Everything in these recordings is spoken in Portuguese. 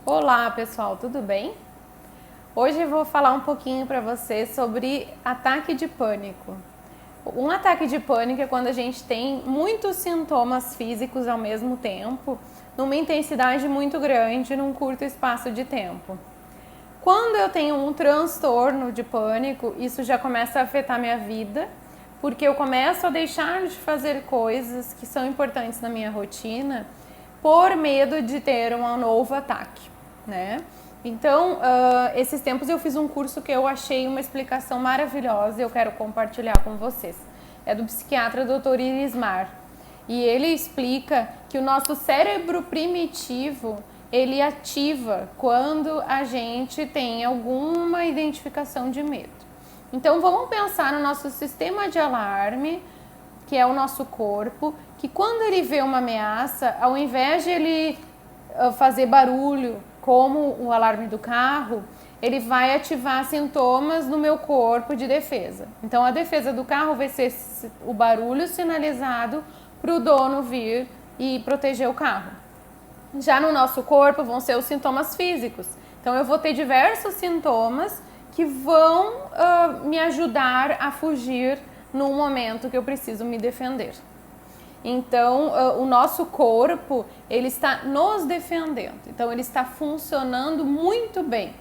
Olá pessoal, tudo bem? Hoje eu vou falar um pouquinho para vocês sobre ataque de pânico. Um ataque de pânico é quando a gente tem muitos sintomas físicos ao mesmo tempo, numa intensidade muito grande, num curto espaço de tempo. Quando eu tenho um transtorno de pânico, isso já começa a afetar minha vida, porque eu começo a deixar de fazer coisas que são importantes na minha rotina por medo de ter um novo ataque, né? Então, esses tempos eu fiz um curso que eu achei uma explicação maravilhosa e eu quero compartilhar com vocês. É do psiquiatra Dr. Irismar. E ele explica que o nosso cérebro primitivo, ele ativa quando a gente tem alguma identificação de medo. Então, vamos pensar no nosso sistema de alarme, que é o nosso corpo, que quando ele vê uma ameaça, ao invés de ele fazer barulho, como o alarme do carro, ele vai ativar sintomas no meu corpo de defesa. Então, a defesa do carro vai ser o barulho sinalizado para o dono vir e proteger o carro. Já no nosso corpo vão ser os sintomas físicos. Então, eu vou ter diversos sintomas que vão me ajudar a fugir no momento que eu preciso me defender. Então, o nosso corpo, ele está nos defendendo. Então, ele está funcionando muito bem.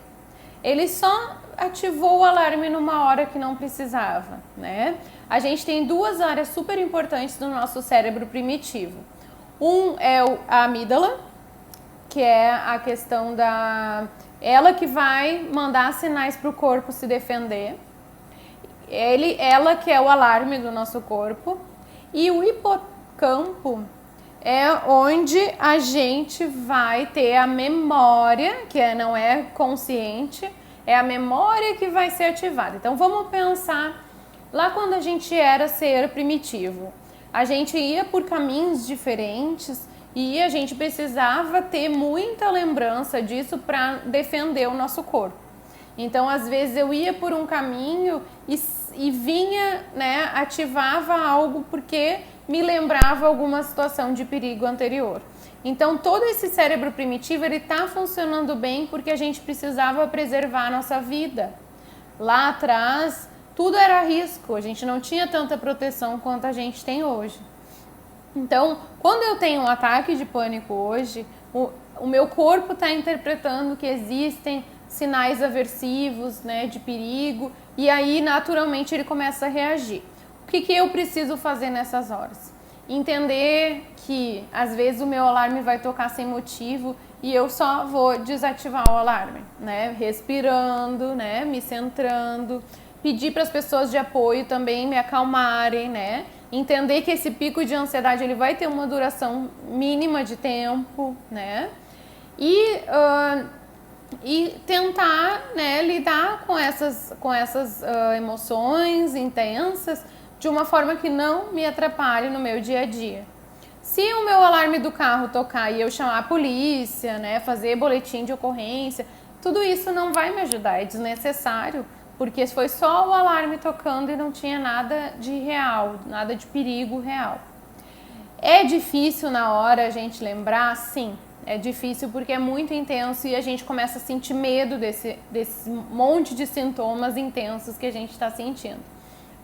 Ele só ativou o alarme numa hora que não precisava, né? A gente tem duas áreas super importantes do nosso cérebro primitivo. Um é a amígdala, que é a questão da... Ela que vai mandar sinais para o corpo se defender. Ela que é o alarme do nosso corpo. E o hipocampo é onde a gente vai ter a memória, que não é consciente, é a memória que vai ser ativada. Então vamos pensar lá quando a gente era ser primitivo. A gente ia por caminhos diferentes e a gente precisava ter muita lembrança disso para defender o nosso corpo. Então, às vezes eu ia por um caminho e vinha, né, ativava algo porque me lembrava alguma situação de perigo anterior. Então, todo esse cérebro primitivo, ele está funcionando bem porque a gente precisava preservar a nossa vida. Lá atrás, tudo era risco, a gente não tinha tanta proteção quanto a gente tem hoje. Então, quando eu tenho um ataque de pânico hoje, o meu corpo está interpretando que existem sinais aversivos, né, de perigo, e aí naturalmente ele começa a reagir. O que eu preciso fazer nessas horas? Entender que às vezes o meu alarme vai tocar sem motivo e eu só vou desativar o alarme, né? Respirando, né? Me centrando, pedir para as pessoas de apoio também me acalmarem, né? Entender que esse pico de ansiedade ele vai ter uma duração mínima de tempo, né? E tentar, né, lidar com essas emoções intensas de uma forma que não me atrapalhe no meu dia a dia. Se o meu alarme do carro tocar e eu chamar a polícia, né, fazer boletim de ocorrência, tudo isso não vai me ajudar, é desnecessário, porque foi só o alarme tocando e não tinha nada de real, nada de perigo real. É difícil na hora a gente lembrar? Sim, é difícil porque é muito intenso e a gente começa a sentir medo desse monte de sintomas intensos que a gente está sentindo.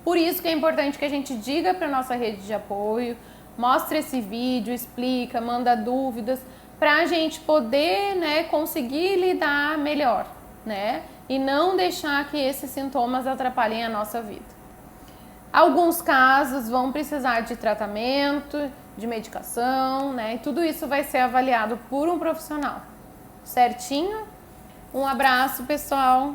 Por isso que é importante que a gente diga para a nossa rede de apoio, mostre esse vídeo, explica, manda dúvidas, para a gente poder, né, conseguir lidar melhor, né? E não deixar que esses sintomas atrapalhem a nossa vida. Alguns casos vão precisar de tratamento, de medicação, né? E tudo isso vai ser avaliado por um profissional. Certinho? Um abraço, pessoal!